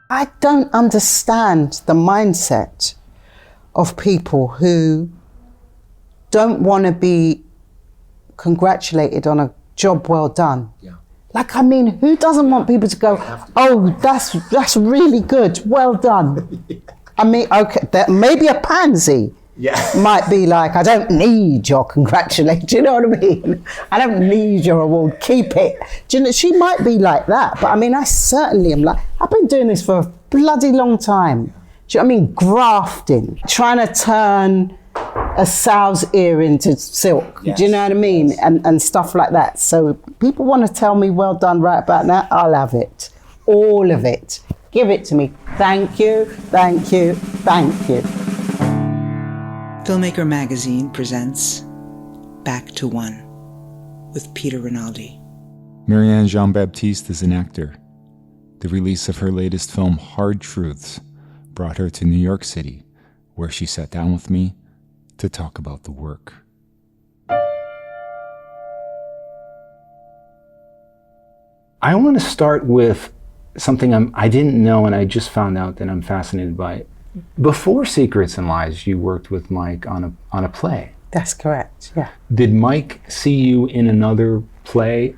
I don't understand the mindset of people who don't want to be congratulated on a job well done. Yeah. Like, I mean, who doesn't want people to go, oh, that's really good, well done. I mean, okay, maybe a Pansy might be like, I don't need your congratulations, do you know what I mean? I don't need your award, keep it. Do you know, she might be like that, but I mean, I certainly am like, I've been doing this for a bloody long time. Do you know what I mean? Grafting, trying to turn a sow's ear into silk. Yes. Do you know what I mean? And stuff like that. So people want to tell me well done right about now, I'll have it. All of it. Give it to me. Thank you, thank you, thank you. Filmmaker Magazine presents Back to One with Peter Rinaldi. Marianne Jean-Baptiste is an actor. The release of her latest film, Hard Truths, brought her to New York City, where she sat down with me to talk about the work. I want to start with something I didn't know, and I just found out that I'm fascinated by it. Before Secrets and Lies, you worked with Mike on a play. That's correct, yeah. Did Mike see you in another play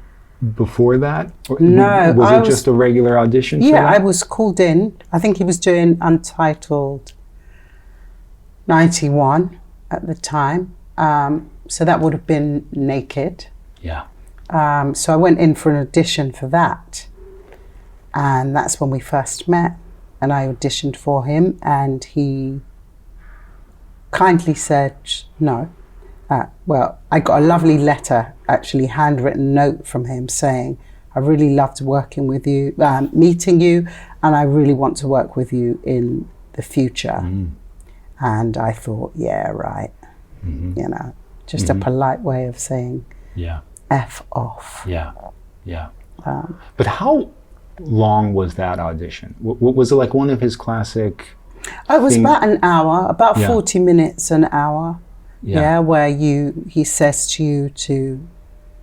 before that? Or no. Was it just a regular audition? Yeah, I was called in. I think he was doing Untitled 91 at the time. So that would have been Naked. Yeah. So I went in for an audition for that. And that's when we first met. And I auditioned for him, and he kindly said no. Well, I got a lovely letter, actually handwritten note from him saying, I really loved working with you, meeting you, and I really want to work with you in the future. Mm. And I thought, yeah, right. Mm-hmm. You know, just a polite way of saying, F off. Yeah, yeah. But how long was that audition? Was it like one of his classic it was about an hour, about 40 minutes, an hour. Yeah, where he says to you to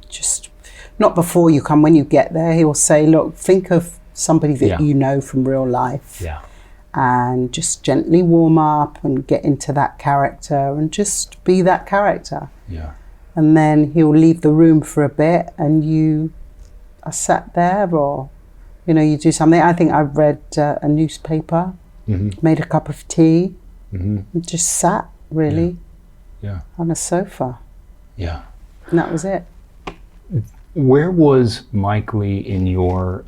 just, not before you come, when you get there, he will say, look, think of somebody that you know from real life. Yeah. And just gently warm up and get into that character and just be that character. Yeah. And then he'll leave the room for a bit and you are sat there, or, you know, you do something. I think I read a newspaper, made a cup of tea, and just sat, really. Yeah. On a sofa. Yeah. And that was it. Where was Mike Leigh in your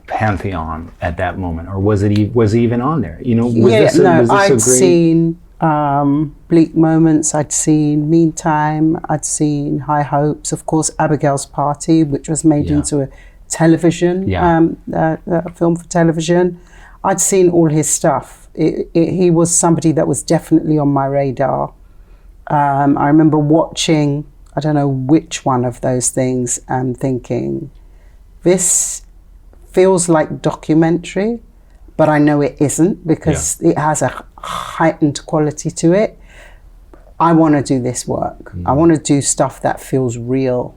pantheon at that moment, or was he even on there? You know, I'd seen Bleak Moments, I'd seen Meantime, I'd seen High Hopes, of course, Abigail's Party, which was made into a television, a film for television. I'd seen all his stuff. He was somebody that was definitely on my radar. I remember watching, I don't know which one of those things, and thinking, this feels like documentary, but I know it isn't, because it has a heightened quality to it. I want to do this work. I want to do stuff that feels real.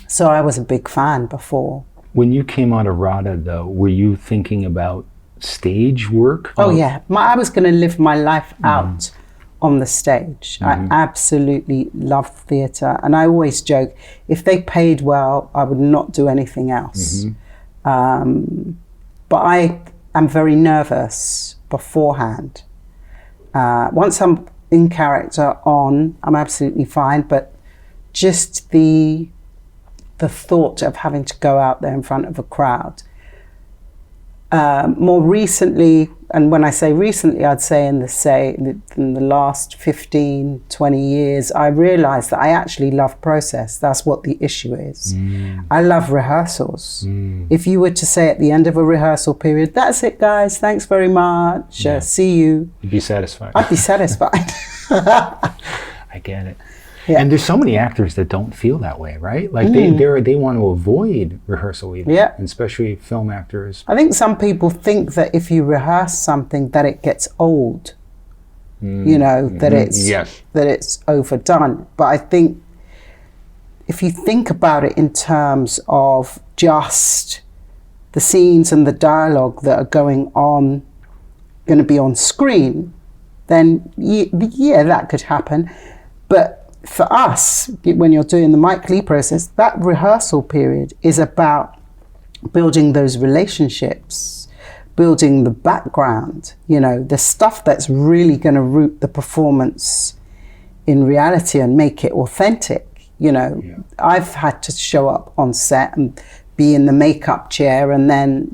So I was a big fan before. When you came out of RADA, though, were you thinking about stage work? Oh, yeah. I was going to live my life out on the stage. I absolutely loved theatre, and I always joke, if they paid well, I would not do anything else. But I am very nervous beforehand. Once I'm in character I'm absolutely fine, but just the thought of having to go out there in front of a crowd. More recently, and when I say recently, I'd say in the last 15, 20 years, I realized that I actually love process. That's what the issue is. I love rehearsals. If you were to say at the end of a rehearsal period, that's it, guys, thanks very much, see you. You'd be satisfied. I'd be satisfied. I get it. Yeah. And there's so many actors that don't feel that way, right? Like they want to avoid rehearsal even, and especially film actors. I think some people think that if you rehearse something that it gets old, you know, that it's overdone. But I think if you think about it in terms of just the scenes and the dialogue that are going to be on screen, then yeah, that could happen. But for us, when you're doing the Mike Leigh process, that rehearsal period is about building those relationships, building the background, the stuff that's really going to root the performance in reality and make it authentic. I've had to show up on set and be in the makeup chair, and then,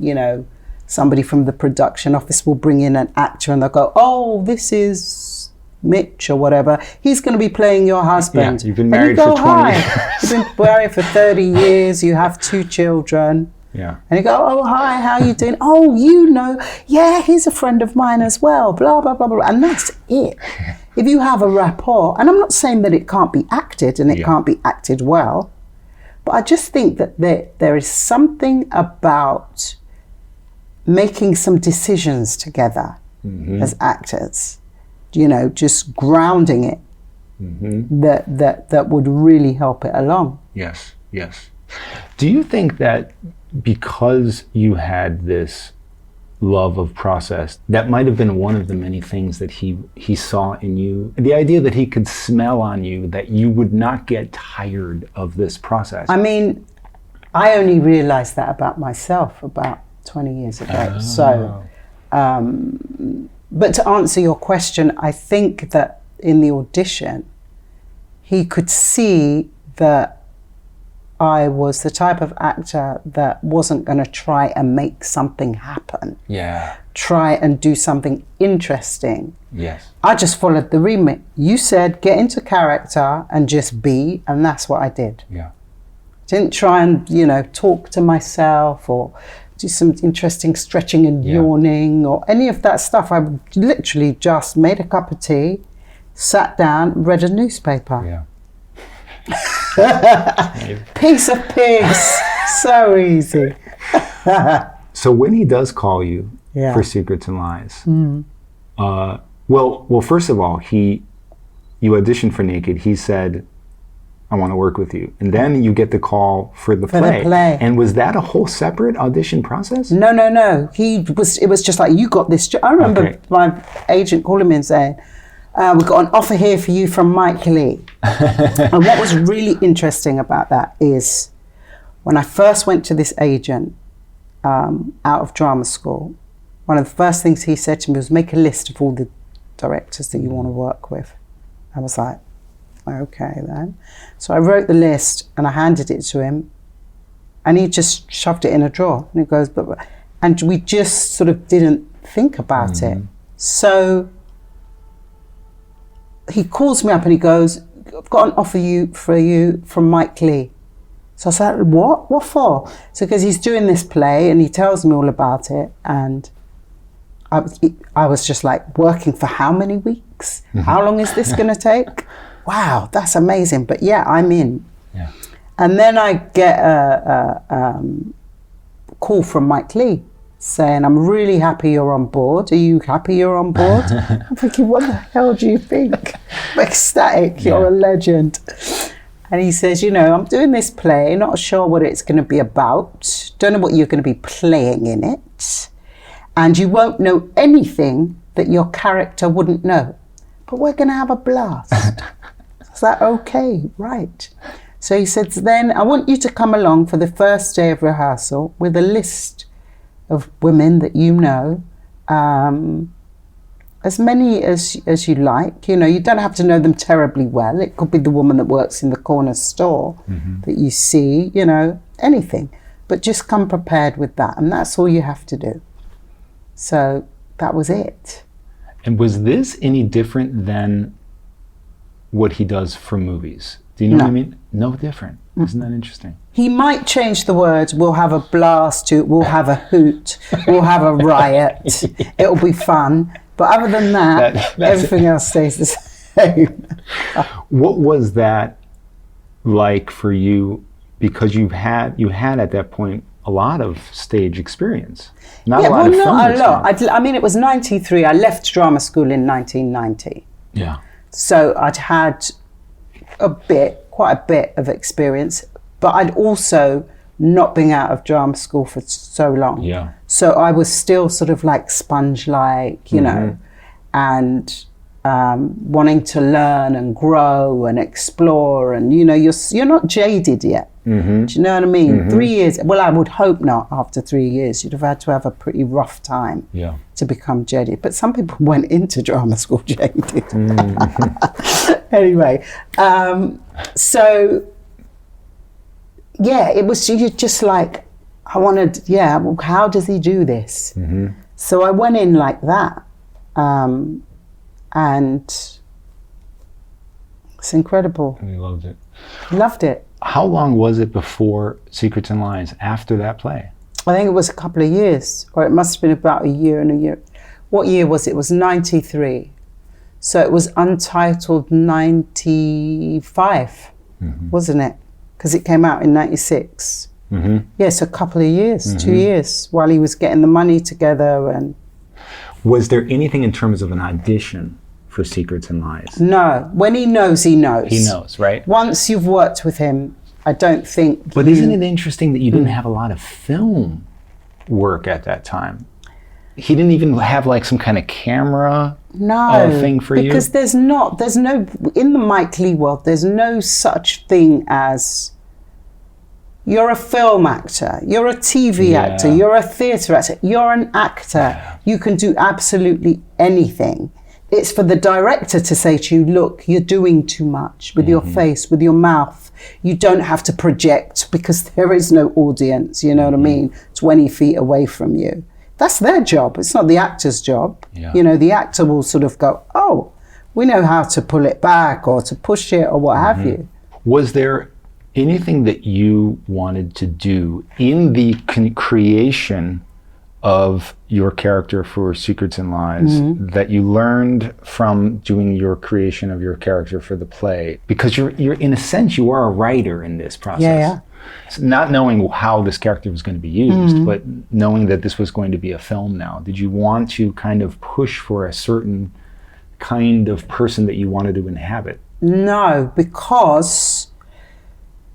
somebody from the production office will bring in an actor and they'll go, oh, this is Mitch or whatever. He's going to be playing your husband. Yeah, you've been married for 20 years. You've been married for 30 years. You have 2 children. Yeah. And you go, oh, hi, how are you doing? Oh, yeah, he's a friend of mine as well, blah, blah, blah, blah. And that's it. If you have a rapport, and I'm not saying that it can't be acted and it can't be acted well, but I just think that there is something about making some decisions together as actors, just grounding it, that would really help it along. Yes. Do you think that because you had this love of process, that might have been one of the many things that he saw in you, the idea that he could smell on you that you would not get tired of this process? I mean, I only realized that about myself about 20 years ago. Oh. So, but to answer your question, I think that in the audition, he could see that I was the type of actor that wasn't going to try and make something happen. Yeah. Try and do something interesting. Yes. I just followed the remit. You said get into character and just be, and that's what I did. Yeah. Didn't try and, talk to myself or do some interesting stretching and yawning or any of that stuff. I literally just made a cup of tea, sat down, read a newspaper. Yeah. Piece of pigs. So easy. So when he does call you for Secrets and Lies, well, first of all, you auditioned for Naked. He said, I want to work with you. And then you get the call for the play. And was that a whole separate audition process? No. It was just like, you got this job. I remember my agent calling me and saying, we've got an offer here for you from Mike Leigh. And what was really interesting about that is when I first went to this agent out of drama school, one of the first things he said to me was, make a list of all the directors that you want to work with. I was like, okay then. So I wrote the list and I handed it to him and he just shoved it in a drawer and he goes, and we just sort of didn't think about it. So he calls me up and he goes, I've got an offer for you from Mike Leigh. So I said, what? What for? So because he's doing this play and he tells me all about it, and I was just like, working for how many weeks? How long is this going to take? Wow, that's amazing. But yeah, I'm in. Yeah. And then I get a call from Mike Leigh saying, I'm really happy you're on board. Are you happy you're on board? I'm thinking, what the hell do you think? I'm ecstatic, you're a legend. And he says, I'm doing this play, not sure what it's going to be about. Don't know what you're going to be playing in it. And you won't know anything that your character wouldn't know. But we're going to have a blast. Is that okay? Right. So he said, then I want you to come along for the first day of rehearsal with a list of women that you know, as many as you like. You don't have to know them terribly well. It could be the woman that works in the corner store that you see, anything. But just come prepared with that, and that's all you have to do. So that was it. And was this any different than what he does for movies? Do you know what I mean? No different. Isn't that interesting? He might change the words, we'll have a blast, we'll have a hoot, we'll have a riot, it'll be fun. But other than that everything else stays the same. What was that like for you? Because you had at that point a lot of stage experience. Not a lot of film experience. I mean, it was 93. I left drama school in 1990. Yeah. So I'd had quite a bit of experience, but I'd also not being out of drama school for so long. Yeah. So I was still sort of like sponge-like, you know, and wanting to learn and grow and explore, and you know, you're not jaded yet. Do you know what I mean? 3 years. Well, I would hope not. After 3 years, you'd have had to have a pretty rough time to become jaded. But some people went into drama school jaded. Anyway, so yeah, it was just like I wanted. Yeah, well, how does he do this? So I went in like that. And it's incredible. And you loved it. Loved it. How long was it before Secrets and Lies, after that play? I think it was a couple of years, or it must have been about a year and a year. What year was it? It was 93. So it was Untitled 95, wasn't it? Because it came out in 96. Yes, a couple of years, 2 years, while he was getting the money together. And was there anything in terms of an audition for Secrets and Lies? no, when he knows, he knows. He knows, right? Once you've worked with him, I don't think. But isn't it interesting that you didn't have a lot of film work at that time? He didn't even have like some kind of camera thing for you? Because there's no, in the Mike Leigh world, there's no such thing as you're a film actor, you're a TV actor, you're a theatre actor, you're an actor. You can do absolutely anything. It's for the director to say to you, look, you're doing too much with your face, with your mouth. You don't have to project because there is no audience, you know what I mean, 20 feet away from you. That's their job. It's not the actor's job. You know, the actor will sort of go, oh, we know how to pull it back or to push it or what have you. Was there anything that you wanted to do in the creation of your character for Secrets and Lies that you learned from doing your creation of your character for the play? Because you're in a sense, you are a writer in this process. So not knowing how this character was going to be used, but knowing that this was going to be a film now. Did you want to kind of push for a certain kind of person that you wanted to inhabit? No, because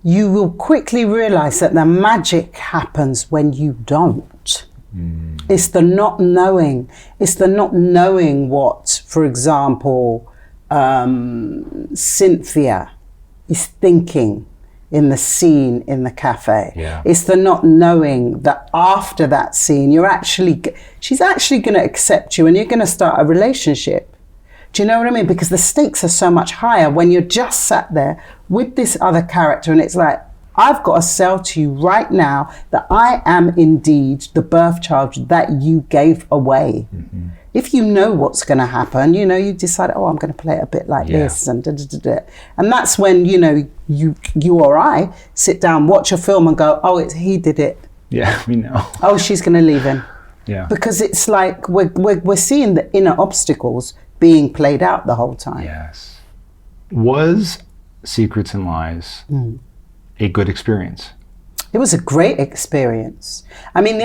you will quickly realize that the magic happens when you don't. It's the not knowing. It's the not knowing what, for example, Cynthia is thinking in the scene in the cafe. It's the not knowing that after that scene, she's actually going to accept you and you're going to start a relationship. Do you know what I mean? Because the stakes are so much higher when you're just sat there with this other character and it's like, I've got to sell to you right now that I am indeed the birth child that you gave away. If you know what's going to happen, you know, you decide, oh, I'm going to play it a bit like this and da-da-da-da. And that's when, you know, you or I sit down, watch a film and go, oh, he did it. Yeah, we know. Oh, she's going to leave him. Yeah. Because it's like we're seeing the inner obstacles being played out the whole time. Yes. Was Secrets and Lies a good experience? It was a great experience. I mean,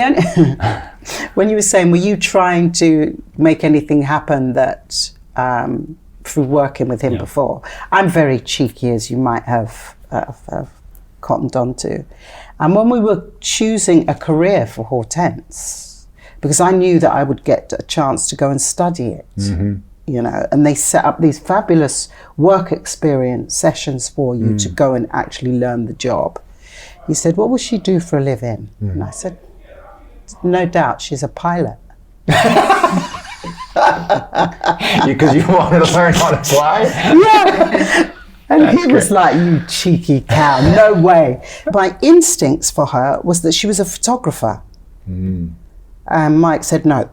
when you were saying, were you trying to make anything happen that through working with him before? I'm very cheeky, as you might have cottoned onto. And when we were choosing a career for Hortense, because I knew that I would get a chance to go and study it, you know, and they set up these fabulous work experience sessions for you to go and actually learn the job. He said, what will she do for a living? And I said, no doubt, she's a pilot. Because you wanted to learn how to fly? Yeah. And he was like, you cheeky cow, no way. My instincts for her was that she was a photographer. And Mike said, no.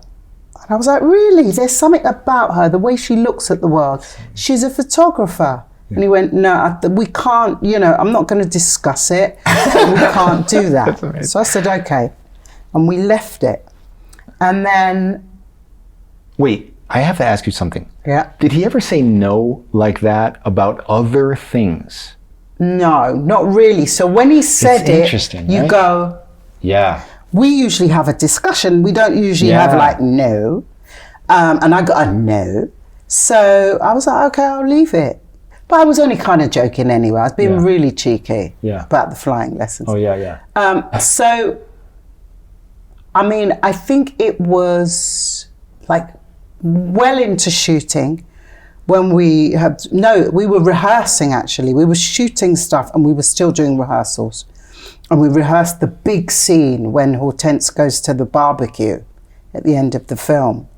And I was like, really? There's something about her, the way she looks at the world. She's a photographer. And he went, no, we can't, you know, I'm not going to discuss it. We can't do that. So I said, okay. And we left it. And then... Wait, I have to ask you something. Yeah. Did he ever say no like that about other things? No, not really. So when he said it, you right? go... Yeah. We usually have a discussion. We don't usually have like, no. And I got a no. So I was like, okay, I'll leave it. But I was only kind of joking anyway. I was being really cheeky about the flying lessons. Oh, yeah. So, I mean, I think it was like well into shooting when we were rehearsing actually. We were shooting stuff and we were still doing rehearsals. And we rehearsed the big scene when Hortense goes to the barbecue at the end of the film.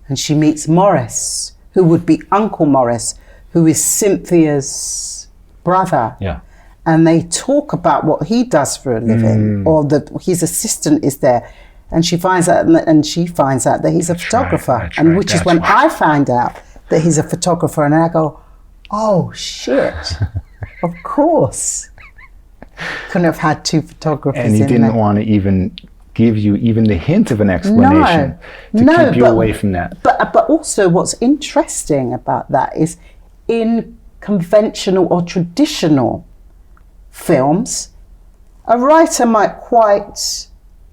And she meets Morris, who would be Uncle Morris, who is Cynthia's brother. Yeah. And they talk about what he does for a living, or that his assistant is there. And she finds out that he's a photographer. Which is when I find out that he's a photographer, and I go, oh shit, of course. Couldn't have had two photographers in there. And he didn't want to even give you even the hint of an explanation to keep you away from that. But also what's interesting about that is in conventional or traditional films, a writer might quite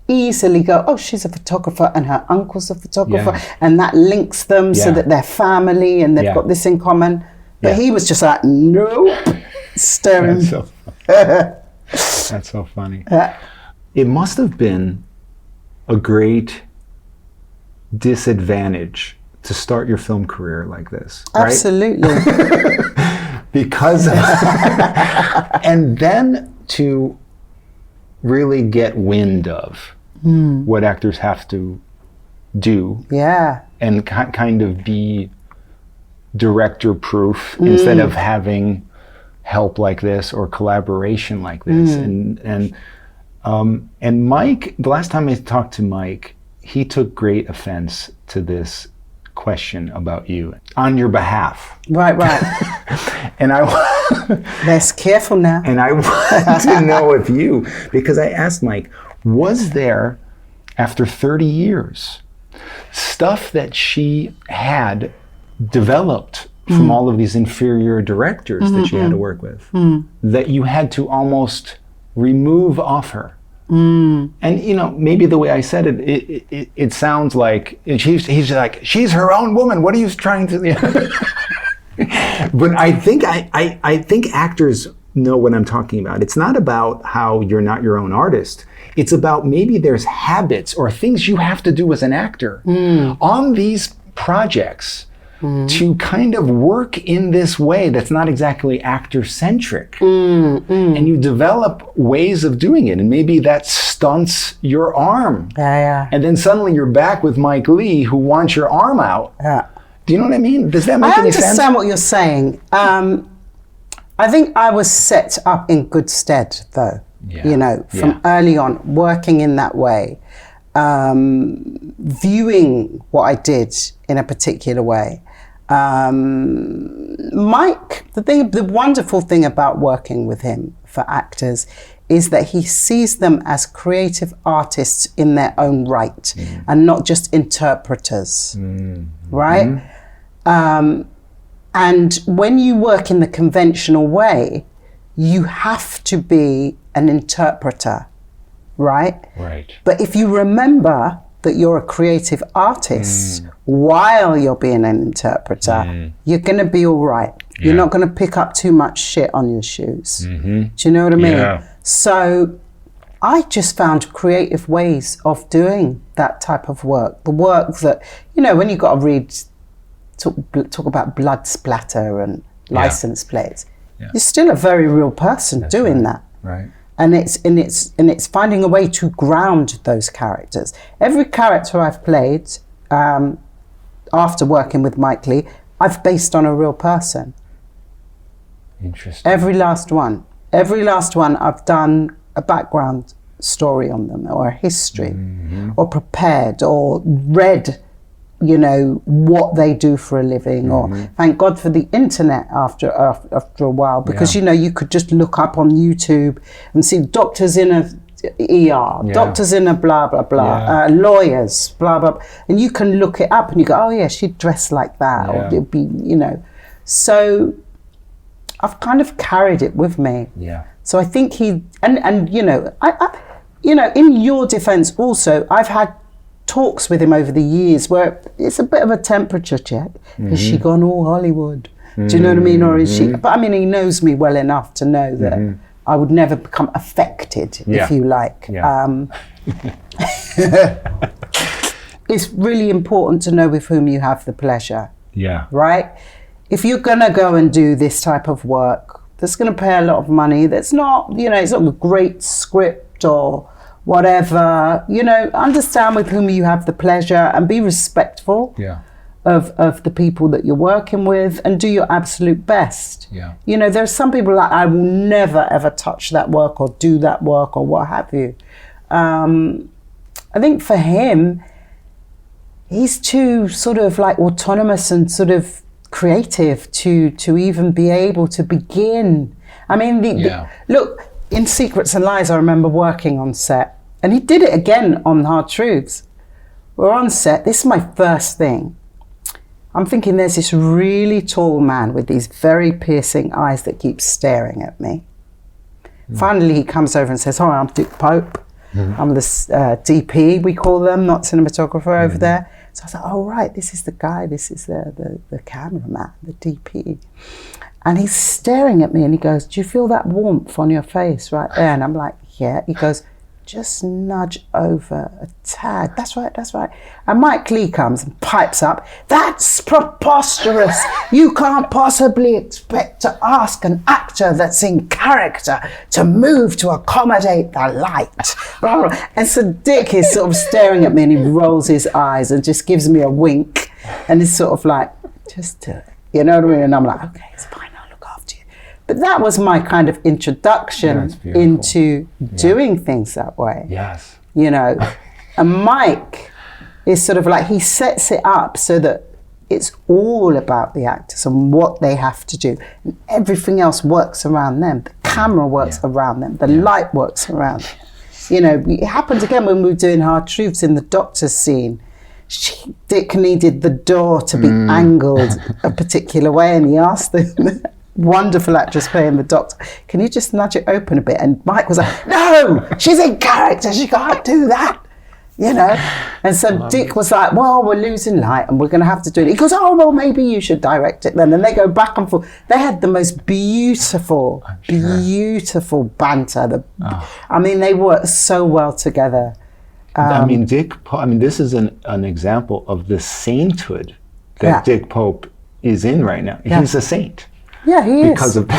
easily go, oh, she's a photographer and her uncle's a photographer, and that links them so that they're family and they've got this in common. But he was just like, nope, staring. That's so funny. It must have been a great disadvantage to start your film career like this, right? Absolutely. Because and then to really get wind of what actors have to do and kind of be director proof instead of having help like this or collaboration like this. And Mike, the last time I talked to Mike, he took great offense to this question about you on your behalf. Right. And Let's careful now. And I wanted to know if you, because I asked Mike, was there, after 30 years, stuff that she had developed from all of these inferior directors that she had to work with, that you had to almost remove off her? And maybe the way I said it sounds like he's like, she's her own woman. What are you trying to? But I think I think actors know what I'm talking about. It's not about how you're not your own artist. It's about maybe there's habits or things you have to do as an actor on these projects to kind of work in this way that's not exactly actor-centric. And you develop ways of doing it, and maybe that stunts your arm. And then suddenly you're back with Mike Leigh, who wants your arm out. Do you know what I mean? Does that make any sense? I understand what you're saying. I think I was set up in good stead, though, from early on, working in that way, viewing what I did in a particular way. Mike, the wonderful thing about working with him for actors is that he sees them as creative artists in their own right and not just interpreters, right? And when you work in the conventional way, you have to be an interpreter, right? But if you remember that you're a creative artist while you're being an interpreter, you're going to be all right. You're not going to pick up too much shit on your shoes. Do you know what I mean? So I just found creative ways of doing that type of work. The work that, when you got to talk about blood splatter and license plates, you're still a very real person doing that. Right. And it's finding a way to ground those characters. Every character I've played after working with Mike Leigh, I've based on a real person. Interesting. Every last one, I've done a background story on them, or a history, or prepared, or read, what they do for a living, or thank God for the internet after a while, because you could just look up on YouTube and see doctors in a ER, doctors in a blah blah blah, lawyers blah blah, and you can look it up and you go, oh yeah, she'd dress like that, or it'd be, so I've kind of carried it with me. So I think he and I in your defense also, I've had talks with him over the years where it's a bit of a temperature check. Has she gone all Hollywood? Do you know what I mean? Or is she? But I mean, he knows me well enough to know that I would never become affected, if you like. Yeah. It's really important to know with whom you have the pleasure. Yeah. Right? If you're going to go and do this type of work that's going to pay a lot of money, that's not, it's not a great script or whatever, understand with whom you have the pleasure and be respectful of the people that you're working with and do your absolute best. Yeah. There's some people like, I will never ever touch that work or do that work or what have you. I think for him, he's too sort of like autonomous and sort of creative to even be able to begin. I mean, look, in Secrets and Lies, I remember working on set, and he did it again on Hard Truths. We're on set, this is my first thing. I'm thinking there's this really tall man with these very piercing eyes that keeps staring at me. Finally, he comes over and says, "Hi, I'm Dick Pope. I'm the DP, we call them, not cinematographer over there." So I was like, "Oh, right, this is the guy, this is the cameraman, the DP." And he's staring at me and he goes, "Do you feel that warmth on your face right there?" And I'm like, "Yeah." He goes, "Just nudge over a tad." That's right, that's right. And Mike Leigh comes and pipes up, "That's preposterous. You can't possibly expect to ask an actor that's in character to move to accommodate the light." And so Dick is sort of staring at me and he rolls his eyes and just gives me a wink and is sort of like, "Just do it." You know what I mean? And I'm like, "Okay, it's fine. I'll look after you." But that was my kind of introduction into doing things that way. Yes. And Mike is sort of like, he sets it up so that it's all about the actors and what they have to do. And everything else works around them. The camera works around them. The light works around them. It happened again when we were doing Hard Truths in the doctor's scene. Dick needed the door to be angled a particular way, and he asked the wonderful actress playing the doctor, "Can you just nudge it open a bit?" And Mike was like, "No, she's in character, she can't do that." And so Dick was like, "Well, we're losing light and we're going to have to do it." He goes, "Oh, well, maybe you should direct it then." And they go back and forth. They had the most beautiful banter. I mean, they worked so well together. This is an example of the sainthood that Dick Pope is in right now. Yeah. He's a saint. Yeah, he is. Because of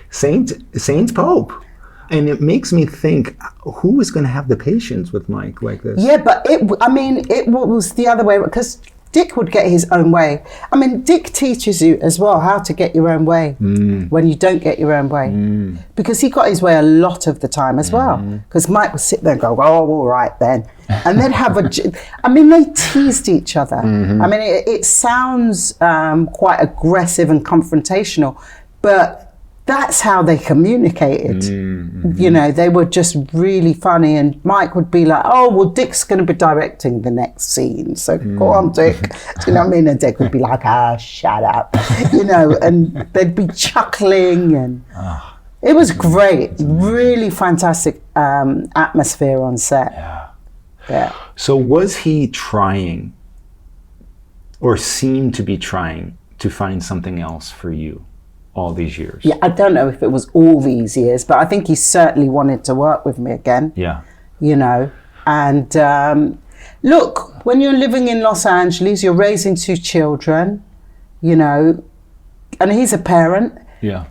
Saint Pope. And it makes me think, who is going to have the patience with Mike like this? Yeah, but it was the other way, because Dick would get his own way. I mean, Dick teaches you as well how to get your own way when you don't get your own way. Because he got his way a lot of the time as well. Because Mike would sit there and go, "Oh, all right then." And they'd have they teased each other. I mean, it sounds quite aggressive and confrontational, but that's how they communicated. They were just really funny, and Mike would be like, "Oh, well, Dick's going to be directing the next scene, so go on, Dick." Do you know what I mean? And Dick would be like, "Ah, shut up," and they'd be chuckling, and it was great. Really fantastic atmosphere on set. Yeah. So was he trying, or seemed to be trying, to find something else for you all these years? Yeah, I don't know if it was all these years, but I think he certainly wanted to work with me again. Yeah. And look, when you're living in Los Angeles, you're raising 2 children, and he's a parent. Yeah.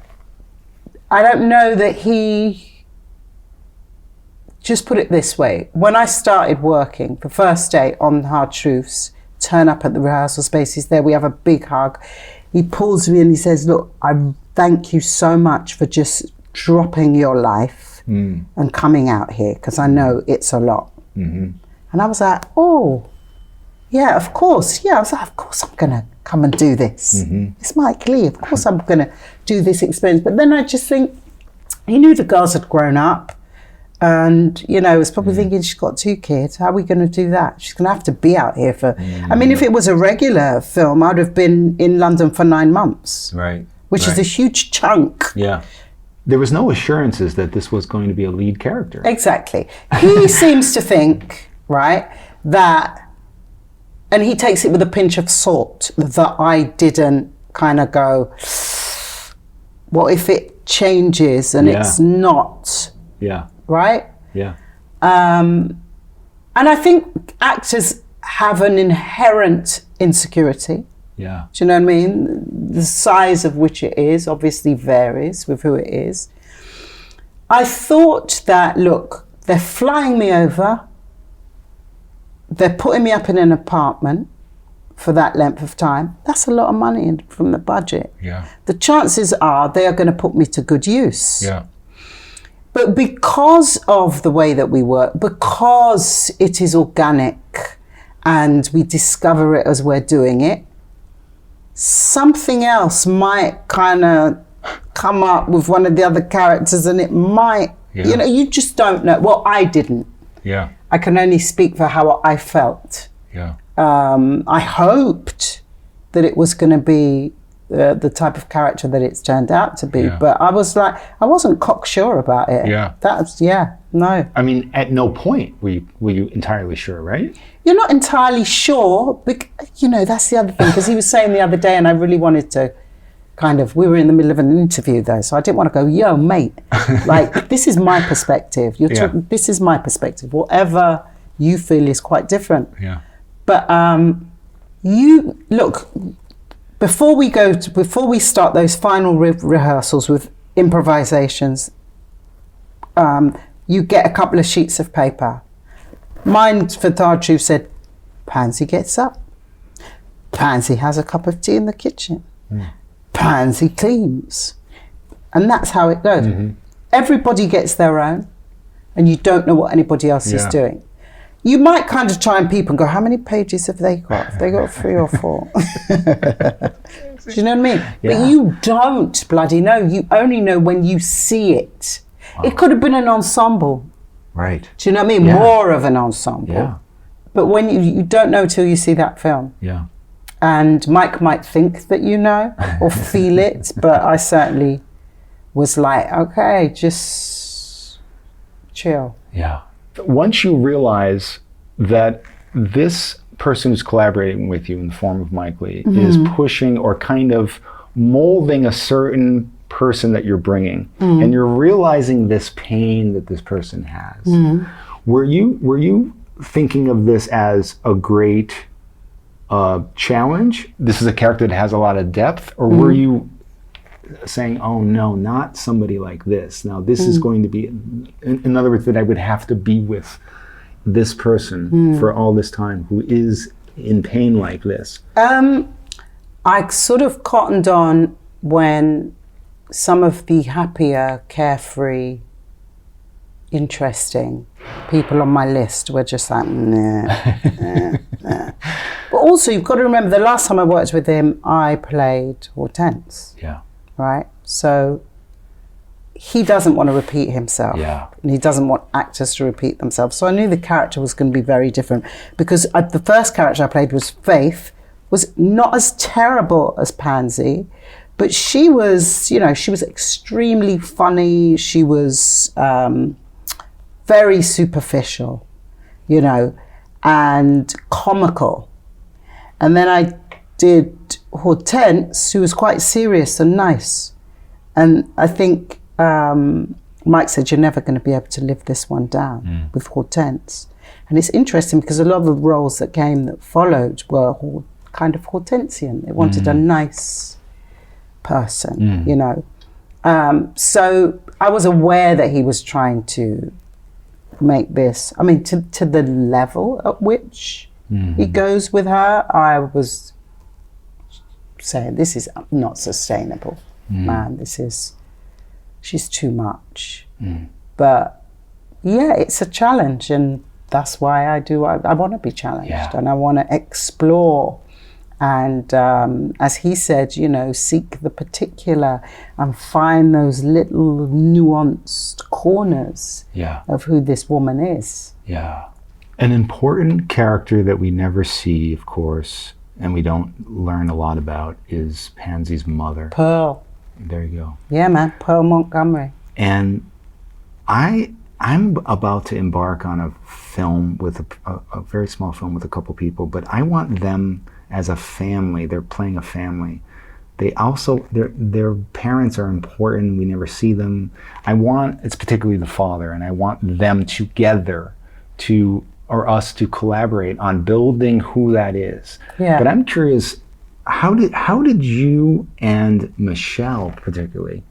I don't know that he... Just put it this way. When I started working, the first day on Hard Truths, turn up at the rehearsal space, he's there, we have a big hug. He pulls me and he says, "Look, I thank you so much for just dropping your life and coming out here, because I know it's a lot." And I was like, "Oh, yeah, of course." Yeah, I was like, "Of course I'm going to come and do this. It's Mike Leigh. Of course I'm going to do this experience." But then I just think, he knew the girls had grown up. And, was probably thinking, she's got 2 kids. How are we going to do that? She's going to have to be out here for... I mean, if it was a regular film, I'd have been in London for 9 months. Right. Which is a huge chunk. Yeah. There was no assurances that this was going to be a lead character. Exactly. He seems to think, right, that... And he takes it with a pinch of salt, that I didn't kind of go, what if it changes and it's not? Yeah. Right? Yeah. And I think actors have an inherent insecurity. Yeah. Do you know what I mean? The size of which it is obviously varies with who it is. I thought that, look, they're flying me over. They're putting me up in an apartment for that length of time. That's a lot of money from the budget. Yeah. The chances are they are going to put me to good use. Yeah. But because of the way that we work, because it is organic and we discover it as we're doing it, something else might kind of come up with one of the other characters, and it might, you know, you just don't know. Well, I didn't. Yeah. I can only speak for how I felt. Yeah. I hoped that it was going to be the type of character that it's turned out to be, but I wasn't cocksure about it. Yeah. No. I mean, at no point were you entirely sure, right? You're not entirely sure, but, you know, that's the other thing, because he was saying the other day, and I really wanted to we were in the middle of an interview though, so I didn't want to go, yo, mate, like, this is my perspective. This is my perspective. Whatever you feel is quite different. Yeah. But you look, before we start those final rehearsals with improvisations, you get a couple of sheets of paper. Mine for Tartuffe said, Pansy gets up. Pansy has a cup of tea in the kitchen. Pansy cleans. And that's how it goes. Mm-hmm. Everybody gets their own, and you don't know what anybody else is doing. You might kind of try and peep and go, how many pages have they got? Have they got 3 or 4? Do you know what I mean? Yeah. But you don't bloody know. You only know when you see it. Wow. It could have been an ensemble. Right. Do you know what I mean? Yeah. More of an ensemble. Yeah. But when you don't know till you see that film. Yeah. And Mike might think that you know or feel it, but I certainly was like, okay, just chill. Yeah. Once you realize that this person who's collaborating with you in the form of Mike Leigh is pushing or kind of molding a certain person that you're bringing, and you're realizing this pain that this person has, were you thinking of this as a great challenge? This is a character that has a lot of depth, or were you saying, oh no, not somebody like this. Now this is going to be, in other words, that I would have to be with this person for all this time who is in pain like this? I sort of cottoned on when some of the happier, carefree, interesting people on my list were just like, nah, nah, nah. But also, you've got to remember, the last time I worked with him, I played Hortense. Yeah. Right? So he doesn't want to repeat himself. Yeah. And he doesn't want actors to repeat themselves. So I knew the character was going to be very different, because the first character I played was Faith, was not as terrible as Pansy, but she was, you know, she was extremely funny. She was very superficial, you know, and comical. And then I did Hortense, who was quite serious and nice. And I think Mike said, you're never going to be able to live this one down with Hortense. And it's interesting because a lot of the roles that came that followed were kind of Hortensian. They wanted a nice person, you know. So I was aware that he was trying to make this, I mean, to the level at which he goes with her, I was saying, this is not sustainable, man. She's too much. But yeah, it's a challenge, and that's why I want to be challenged, and I want to explore. And as he said, you know, seek the particular and find those little nuanced corners of who this woman is. Yeah. An important character that we never see, of course, and we don't learn a lot about, is Pansy's mother. Pearl. There you go. Yeah, man. Pearl Montgomery. And I'm about to embark on a film with a very small film with a couple people, but I want them as a family, they're playing a family, they also, their parents are important. We never see them. It's particularly the father, and I want them together or us to collaborate on building who that is. Yeah. But I'm curious, how did you and Michelle particularly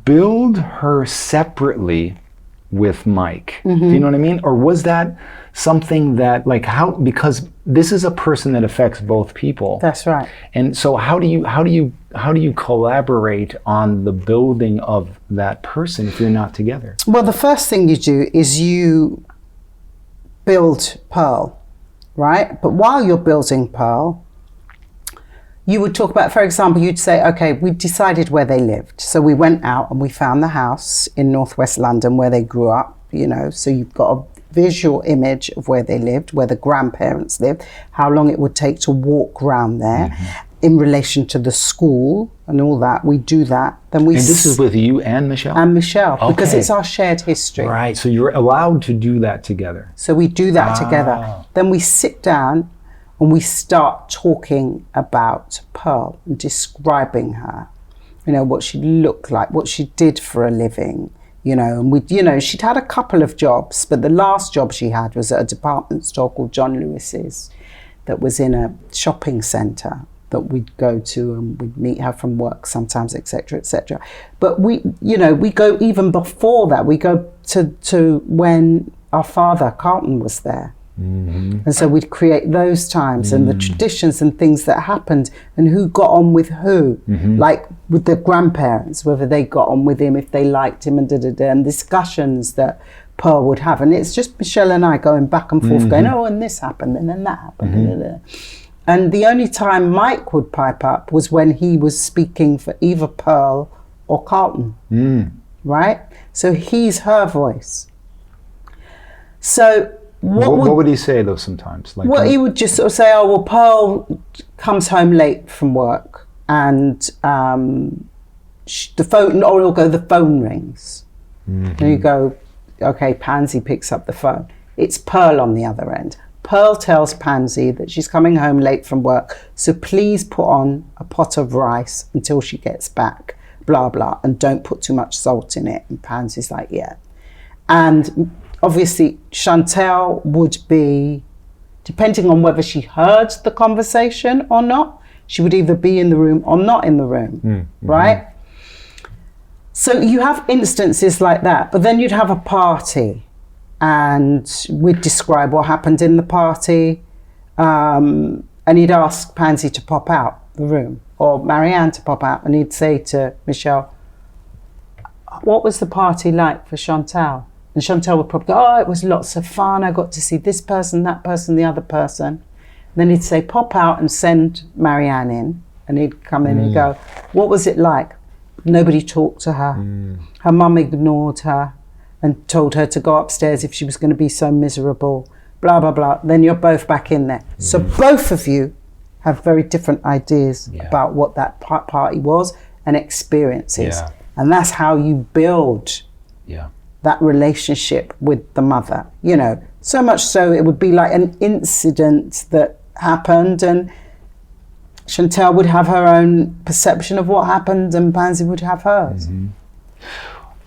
build her separately with Mike? Do you know what I mean? Or was that something that, like, because this is a person that affects both people. That's right. And so how do you collaborate on the building of that person if you're not together? Well, the first thing you do is you build Pearl, right? But while you're building Pearl, you would talk about, for example, you'd say, okay, we decided where they lived. So we went out and we found the house in northwest London where they grew up, so you've got a visual image of where they lived, where the grandparents lived, how long it would take to walk around there in relation to the school and all that. We do that. Then we. And this is with you and Michelle? And Michelle, because Okay. it's our shared history. Right, so you're allowed to do that together. So we do that together. Then we sit down and we start talking about Pearl and describing her, what she looked like, what she did for a living, and she'd had a couple of jobs, but the last job she had was at a department store called John Lewis's that was in a shopping centre that we'd go to, and we'd meet her from work sometimes, etc., etc. But we go even before that. We go to when our father, Carlton, was there. And so we'd create those times and the traditions and things that happened and who got on with who, like with the grandparents, whether they got on with him, if they liked him, and discussions that Pearl would have. And it's just Michelle and I going back and forth going, oh, and this happened and then that happened. And the only time Mike would pipe up was when he was speaking for either Pearl or Carlton, right? So he's her voice. So what would he say though sometimes? Well, he would just sort of say, oh, well, Pearl comes home late from work and the phone, or he'll go, the phone rings. And you go, okay, Pansy picks up the phone. It's Pearl on the other end. Pearl tells Pansy that she's coming home late from work, so please put on a pot of rice until she gets back, blah, blah, and don't put too much salt in it. And Pansy's like, yeah. And obviously, Chantel would be, depending on whether she heard the conversation or not, she would either be in the room or not in the room, right? So you have instances like that, but then you'd have a party and we'd describe what happened in the party, and he'd ask Pansy to pop out the room or Marianne to pop out, and he'd say to Michelle, what was the party like for Chantal? And Chantal would probably go, oh, it was lots of fun. I got to see this person, that person, the other person. And then he'd say, pop out and send Marianne in. And he'd come in and go, what was it like? Nobody talked to her. Her mum ignored her and told her to go upstairs if she was going to be so miserable, blah, blah, blah. Then you're both back in there. So both of you have very different ideas about what that party was and experiences. Yeah. And that's how you build that relationship with the mother, so much so it would be like an incident that happened and Chantel would have her own perception of what happened and Pansy would have hers.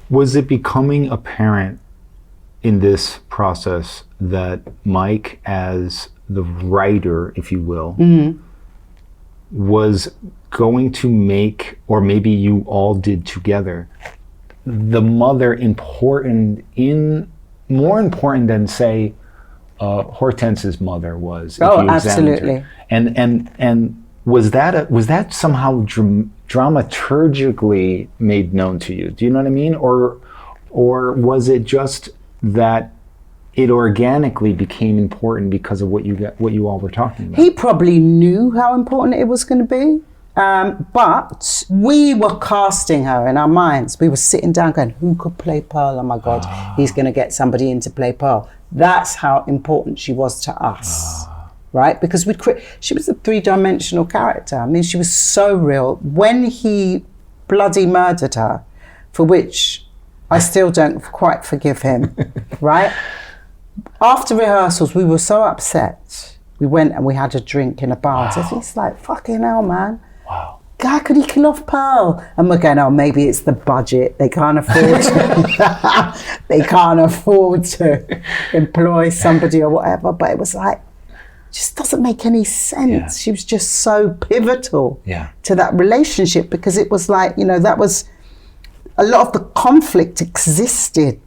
Was it becoming apparent in this process that Mike, as the writer, if you will, was going to make, or maybe you all did together, the mother more important than, say, Hortense's mother was? Oh, absolutely. And was that somehow dramaturgically made known to you? Do you know what I mean? Or was it just that it organically became important because of what you all were talking about? He probably knew how important it was going to be. But we were casting her in our minds. We were sitting down going, who could play Pearl? Oh my God, he's going to get somebody in to play Pearl. That's how important she was to us, right? Because she was a three-dimensional character. I mean, she was so real. When he bloody murdered her, for which I still don't quite forgive him, right? After rehearsals, we were so upset. We went and we had a drink in a bar. So it's like, fucking hell, man. Wow. how could he kill off Pearl? And we're going, oh, maybe it's the budget. They can't afford to, they can't afford to employ somebody or whatever. But it was like, just doesn't make any sense. Yeah. She was just so pivotal to that relationship, because it was like, you know, that was a lot of the conflict existed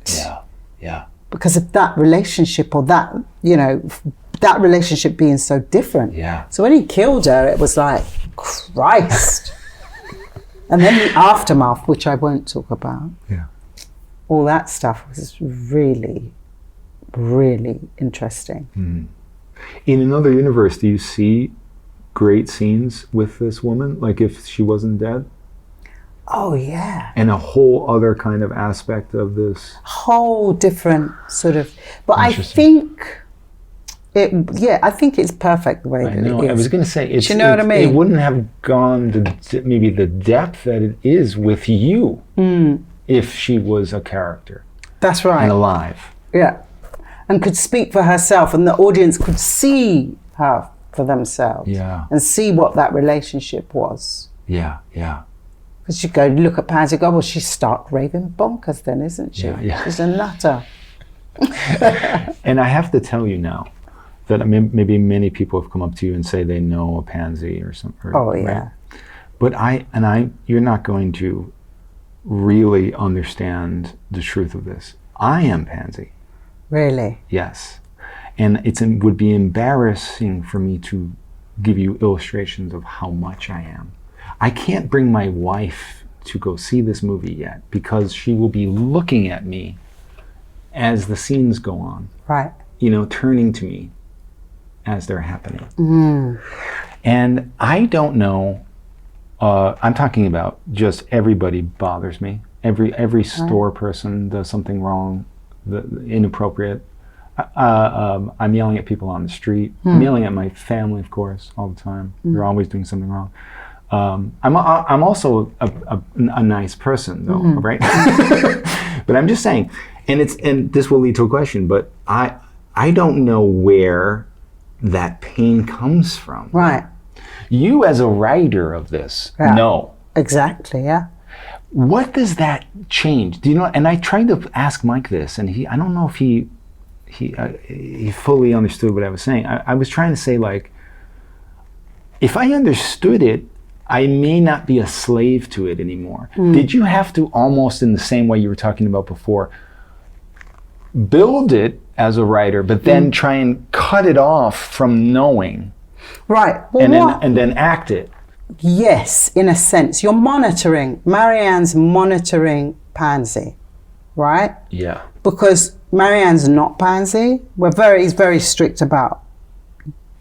because of that relationship, or that, you know, that relationship being so different. So when he killed her, it was like, Christ. And then the aftermath, which I won't talk about, all that stuff was really, really interesting. In another universe, do you see great scenes with this woman, like if she wasn't dead? Oh yeah. And a whole other kind of aspect of this whole different sort of, but I think I think it's perfect the way that it is. I was going to say, you know what I mean? It wouldn't have gone to maybe the depth that it is with you if she was a character. That's right. And alive. Yeah. And could speak for herself, and the audience could see her for themselves. Yeah. And see what that relationship was. Yeah. Because you go look at Pansy, go, well, she's stark raving bonkers then, isn't she? Yeah. She's a nutter. And I have to tell you now that maybe many people have come up to you and say they know a Pansy or something. Oh yeah. Right? But you're not going to really understand the truth of this. I am Pansy. Really? Yes. And it would be embarrassing for me to give you illustrations of how much I am. I can't bring my wife to go see this movie yet, because she will be looking at me as the scenes go on. Right. You know, turning to me as they're happening. And I don't know, I'm talking about just everybody bothers me. Every store person does something wrong, inappropriate. I'm yelling at people on the street. I'm yelling at my family, of course, all the time. They're always doing something wrong. I'm also a nice person, though, right? But I'm just saying, and this will lead to a question, but I don't know where that pain comes from. Right. You, as a writer of this, know. Exactly, yeah. What does that change? Do you know? And I tried to ask Mike this, and I don't know if he fully understood what I was saying. I was trying to say, like, if I understood it, I may not be a slave to it anymore. Did you have to, almost in the same way you were talking about before, build it as a writer, but then try and cut it off from knowing? Right. Well, and then act it? Yes, in a sense. You're monitoring. Marianne's monitoring Pansy, right? Yeah. Because Marianne's not Pansy. He's very strict about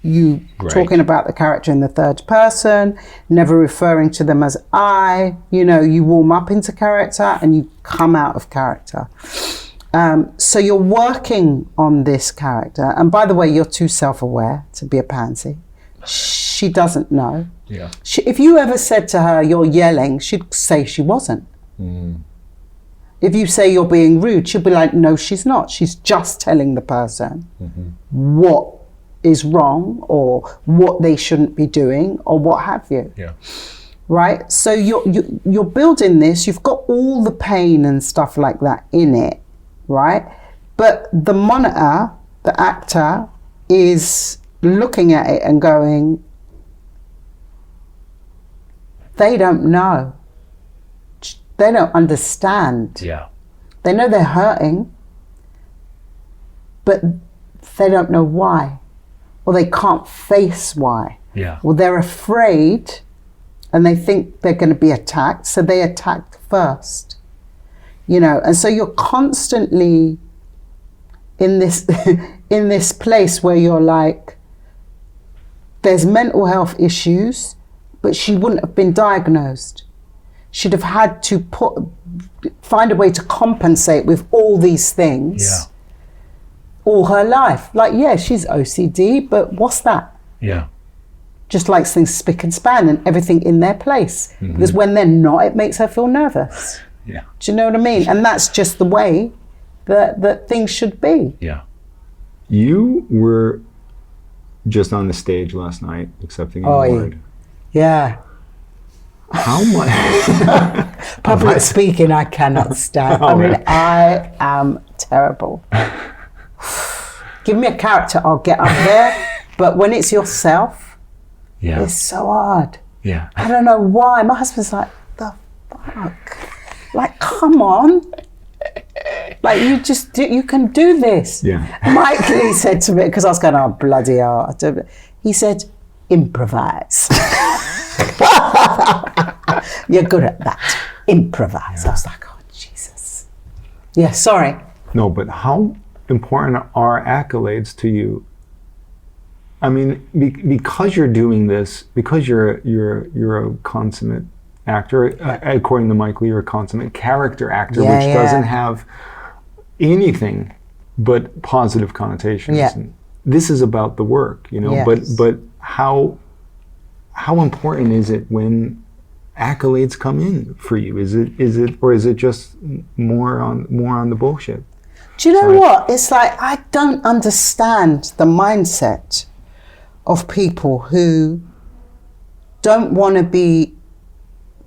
you talking about the character in the third person, never referring to them as I. You know, you warm up into character and you come out of character. So you're working on this character. And by the way, you're too self-aware to be a Pansy. She doesn't know. Yeah. If you ever said to her, you're yelling, she'd say she wasn't. If you say you're being rude, she'll be like, no, she's not. She's just telling the person what is wrong, or what they shouldn't be doing, or what have you. Yeah. Right? So you're building this. You've got all the pain and stuff like that in it, right? But the monitor, the actor, is looking at it and going, they don't know. They don't understand. Yeah. They know they're hurting, but they don't know why. Or they can't face why. Yeah. Well, they're afraid and they think they're going to be attacked, so they attack first. You know, and so you're constantly in this in this place where you're like, there's mental health issues, but she wouldn't have been diagnosed. She'd have had to find a way to compensate with all these things all her life. Like, yeah, she's OCD, but what's that? Yeah. Just likes things spick and span and everything in their place. Because when they're not, it makes her feel nervous. Yeah. Do you know what I mean? And that's just the way that things should be. Yeah. You were just on the stage last night accepting an award. Yeah. How much? Public speaking, I cannot stand. I mean, I am terrible. Give me a character, I'll get up there. But when it's yourself, it's so hard. Yeah. I don't know why. My husband's like, the fuck? Like, come on. Like, you can do this. Yeah. Mike Leigh said to me, because I was going, oh, bloody hell. He said, improvise. You're good at that. Improvise. I was like, oh, Jesus. Yeah, sorry. No, but how important are accolades to you? I mean, because you're doing this, because you're a consummate actor, according to Mike Leigh, you're a consummate character actor, which doesn't have anything but positive connotations. Yeah. This is about the work, you know. Yes. But how important is it when accolades come in for you? Is it just more on the bullshit? Do you know what? It's like, I don't understand the mindset of people who don't want to be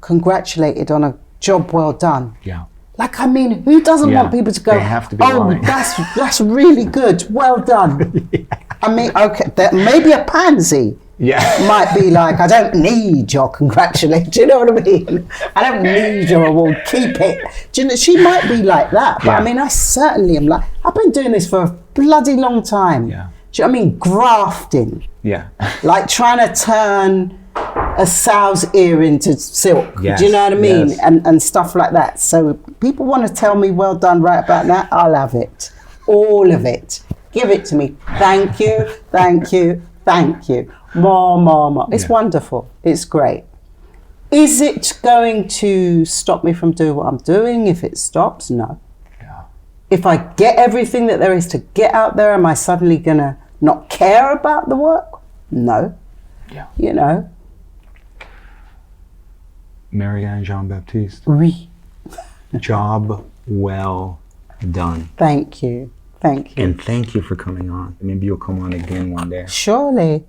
congratulated on a job well done. Yeah. Like, I mean, who doesn't want people to go, they have to be oh, lying. that's really good, well done. I mean, okay, maybe a Pansy might be like, I don't need your congratulations. Do you know what I mean? I don't need your award, keep it. Do you know, she might be like that, but I mean, I certainly am like, I've been doing this for a bloody long time. Yeah. Do you know what I mean? Grafting. Yeah. Like trying to turn a sow's ear into silk. Yes, do you know what I mean? yes. And stuff like that. So people want to tell me well done right about now, I'll have it. All of it. Give it to me. Thank you, thank you, thank you. More. It's wonderful. It's great. Is it going to stop me from doing what I'm doing? If it stops, no. Yeah. If I get everything that there is to get out there, am I suddenly going to not care about the work? No. Yeah. You know. Marianne Jean-Baptiste. Oui. Job well done. Thank you. Thank you. And thank you for coming on. Maybe you'll come on again one day. Surely.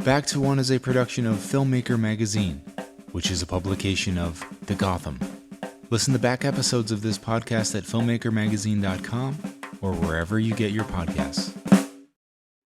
Back to One is a production of Filmmaker Magazine, which is a publication of The Gotham. Listen to back episodes of this podcast at filmmakermagazine.com or wherever you get your podcasts.